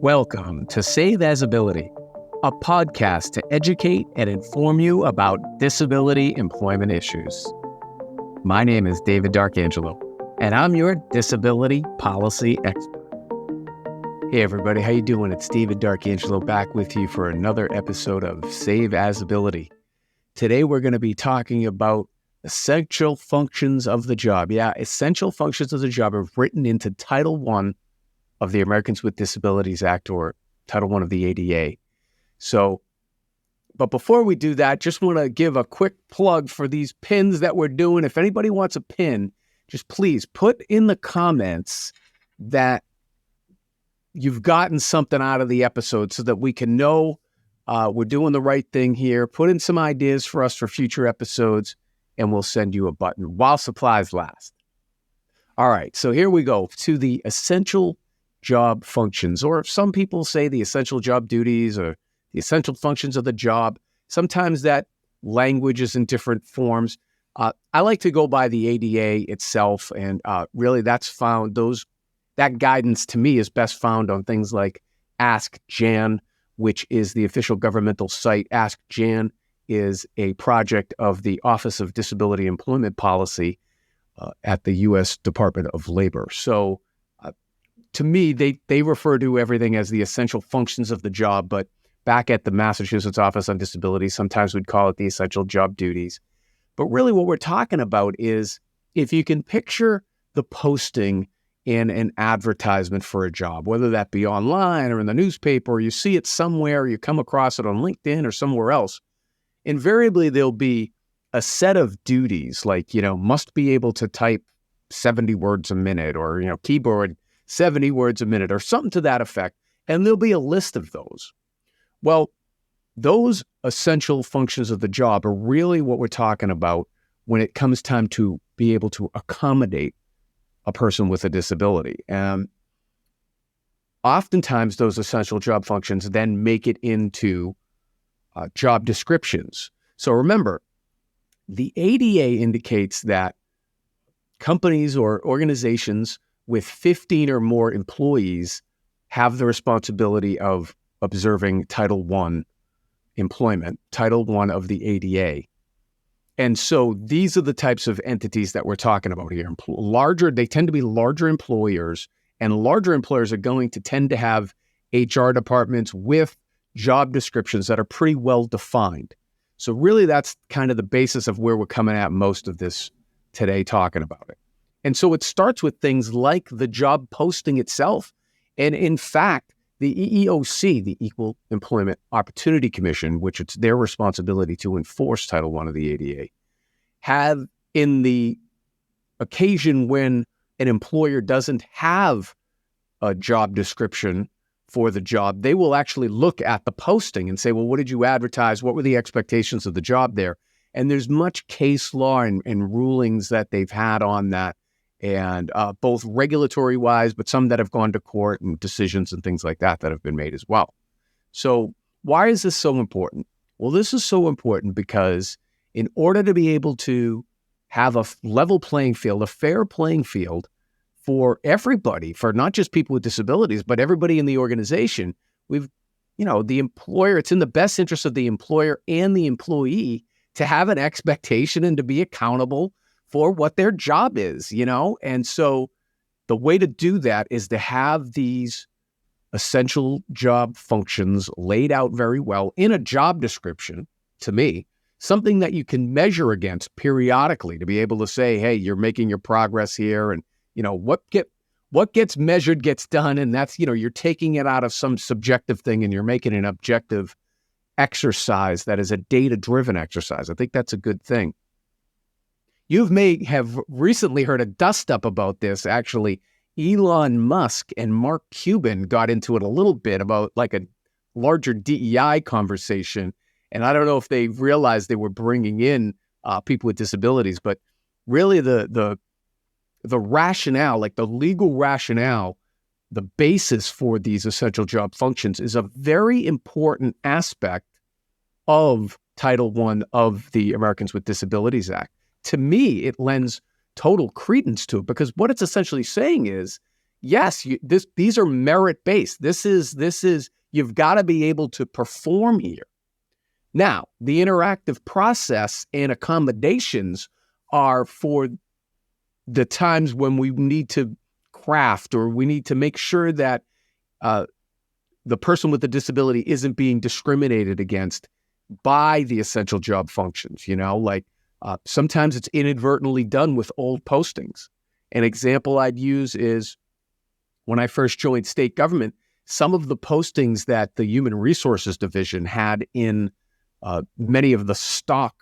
Welcome to Save As Ability, a podcast to educate and inform you about disability employment issues. My name is David D'Arcangelo, and I'm your disability policy expert. Hey everybody, how you doing? It's David D'Arcangelo back with you for another episode of Save As Ability. Today we're going to be talking about essential functions of the job. Yeah, essential functions of the job are written into Title I of the Americans with Disabilities Act, or Title I of the ADA. But before we do that, just want to give a quick plug for these pins that we're doing. If anybody wants a pin, just please put in the comments that you've gotten something out of the episode so that we can know we're doing the right thing here. Put in some ideas for us for future episodes, and we'll send you a button while supplies last. All right, so here we go to the essential job functions, or some people say the essential job duties or the essential functions of the job. Sometimes that language is in different forms. I like to go by the ADA itself, and really that's found, that guidance to me is best found on things like Ask Jan, which is the official governmental site. Ask Jan is a project of the Office of Disability Employment Policy at the U.S. Department of Labor. So to me, they refer to everything as the essential functions of the job, but back at the Massachusetts Office on Disability, sometimes we'd call it the essential job duties. But really what we're talking about is if you can picture the posting in an advertisement for a job, whether that be online or in the newspaper, or you see it somewhere, or you come across it on LinkedIn or somewhere else, invariably there'll be a set of duties like, must be able to type 70 words a minute, or, keyboard 70 words a minute, or something to that effect. And there'll be a list of those. Well, those essential functions of the job are really what we're talking about when it comes time to be able to accommodate a person with a disability. And oftentimes those essential job functions then make it into job descriptions. So remember, the ADA indicates that companies or organizations with 15 or more employees have the responsibility of observing Title I employment, Title I of the ADA. And so these are the types of entities that we're talking about here. They tend to be larger employers, and larger employers are going to tend to have HR departments with job descriptions that are pretty well defined. So really that's kind of the basis of where we're coming at most of this today, talking about it. And so it starts with things like the job posting itself. And in fact, the EEOC, the Equal Employment Opportunity Commission, which it's their responsibility to enforce Title I of the ADA, have, in the occasion when an employer doesn't have a job description for the job, they will actually look at the posting and say, well, what did you advertise? What were the expectations of the job there? And there's much case law and rulings that they've had on that, and both regulatory-wise, but some that have gone to court, and decisions and things like that have been made as well. So why is this so important? Well, this is so important because in order to be able to have a level playing field, a fair playing field for everybody, for not just people with disabilities, but everybody in the organization, the employer, it's in the best interest of the employer and the employee to have an expectation and to be accountable for what their job is, And so the way to do that is to have these essential job functions laid out very well in a job description, to me, something that you can measure against periodically to be able to say, hey, you're making your progress here. And, what gets measured gets done. And that's, you're taking it out of some subjective thing and you're making an objective exercise that is a data-driven exercise. I think that's a good thing. You may have recently heard a dust-up about this. Actually, Elon Musk and Mark Cuban got into it a little bit about like a larger DEI conversation. And I don't know if they realized they were bringing in people with disabilities, but really the rationale, like the legal rationale, the basis for these essential job functions is a very important aspect of Title I of the Americans with Disabilities Act. To me, it lends total credence to it because what it's essentially saying is, yes, these are merit-based. This is you've got to be able to perform here. Now, the interactive process and accommodations are for the times when we need to craft or we need to make sure that the person with the disability isn't being discriminated against by the essential job functions. Sometimes it's inadvertently done with old postings. An example I'd use is when I first joined state government, some of the postings that the Human Resources Division had in many of the stock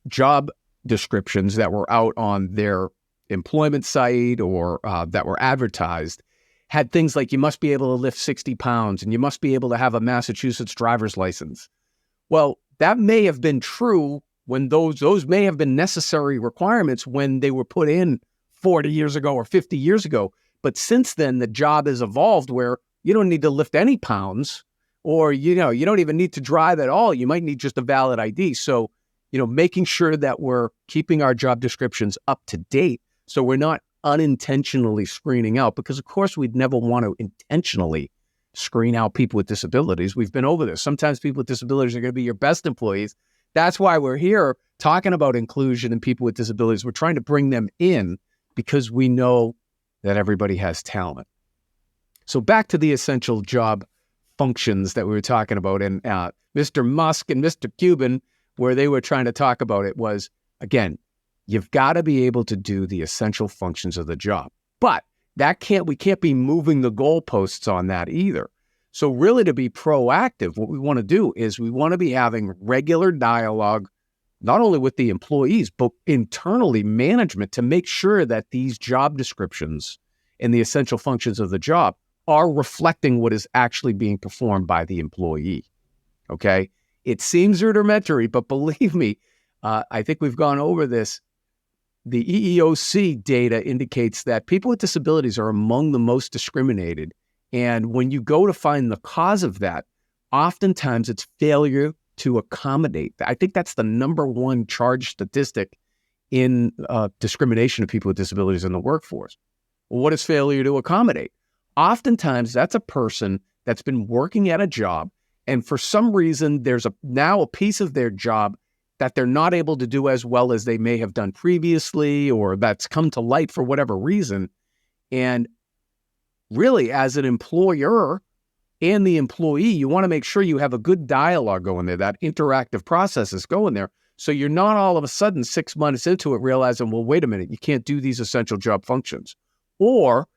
job descriptions that were out on their employment site or that were advertised had things like you must be able to lift 60 pounds and you must be able to have a Massachusetts driver's license. Well, that may have been true when those may have been necessary requirements when they were put in 40 years ago or 50 years ago. But since then, the job has evolved where you don't need to lift any pounds or, you don't even need to drive at all. You might need just a valid ID. So, making sure that we're keeping our job descriptions up to date so we're not unintentionally screening out, because of course we'd never want to intentionally screen out people with disabilities. We've been over this. Sometimes people with disabilities are going to be your best employees. That's why we're here talking about inclusion and people with disabilities. We're trying to bring them in because we know that everybody has talent. So back to the essential job functions that we were talking about, and Mr. Musk and Mr. Cuban, where they were trying to talk about it was, again, you've got to be able to do the essential functions of the job. But we can't be moving the goalposts on that either. So really, to be proactive, what we want to do is we want to be having regular dialogue, not only with the employees, but internally management, to make sure that these job descriptions and the essential functions of the job are reflecting what is actually being performed by the employee. Okay? It seems rudimentary, but believe me, I think we've gone over this. The EEOC data indicates that people with disabilities are among the most discriminated. And when you go to find the cause of that, oftentimes it's failure to accommodate. I think that's the number one charge statistic in discrimination of people with disabilities in the workforce. Well, what is failure to accommodate? Oftentimes that's a person that's been working at a job, and for some reason there's now a piece of their job that they're not able to do as well as they may have done previously, or that's come to light for whatever reason. And really, as an employer and the employee, you want to make sure you have a good dialogue going there, that interactive process is going there. So you're not all of a sudden 6 months into it realizing, well, wait a minute, you can't do these essential job functions. Or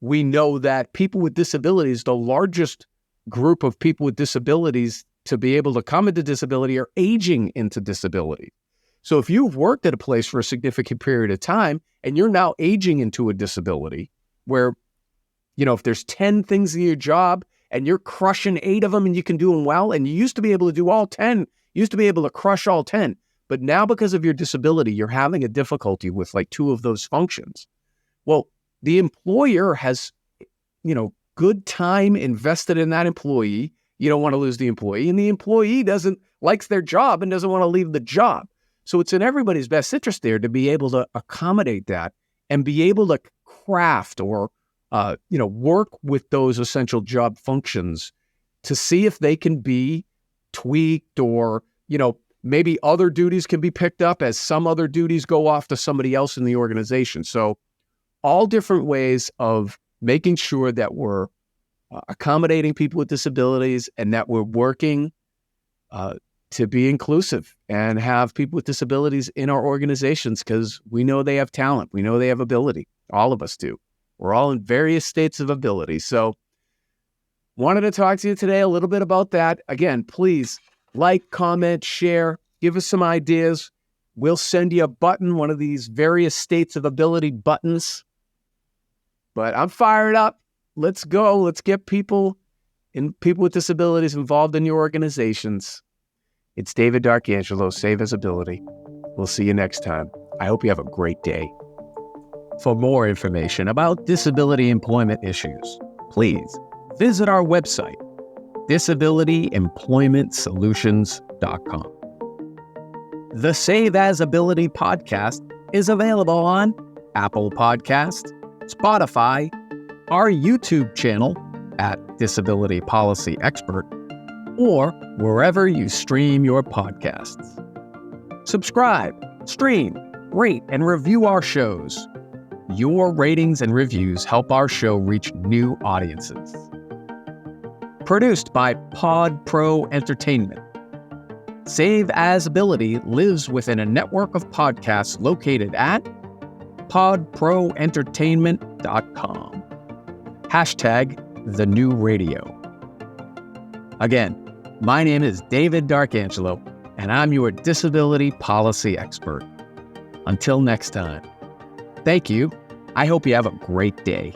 we know that people with disabilities, the largest group of people with disabilities to be able to come into disability are aging into disability. So if you've worked at a place for a significant period of time and you're now aging into a disability where, if there's 10 things in your job and you're crushing 8 of them and you can do them well, and you used to be able to do all 10, you used to be able to crush all 10, but now because of your disability, you're having a difficulty with like 2 of those functions. Well, the employer has, good time invested in that employee. You don't want to lose the employee, and the employee likes their job and doesn't want to leave the job. So it's in everybody's best interest there to be able to accommodate that and be able to craft or, work with those essential job functions to see if they can be tweaked or, maybe other duties can be picked up as some other duties go off to somebody else in the organization. So all different ways of making sure that we're accommodating people with disabilities and that we're working to be inclusive and have people with disabilities in our organizations, because we know they have talent. We know they have ability. All of us do. We're all in various states of ability. So wanted to talk to you today a little bit about that. Again, please like, comment, share, give us some ideas. We'll send you a button, one of these various states of ability buttons. But I'm fired up. Let's go. Let's get people with disabilities involved in your organizations. It's David D'Arcangelo, Save Visibility. We'll see you next time. I hope you have a great day. For more information about disability employment issues, please visit our website, disabilityemploymentsolutions.com. The Save As Ability podcast is available on Apple Podcasts, Spotify, our YouTube channel at Disability Policy Expert, or wherever you stream your podcasts. Subscribe, stream, rate, and review our shows. Your ratings and reviews help our show reach new audiences. Produced by Pod Pro Entertainment. Save As Ability lives within a network of podcasts located at podproentertainment.com. #TheNewRadio. Again, my name is David D'Arcangelo, and I'm your disability policy expert. Until next time, thank you. I hope you have a great day.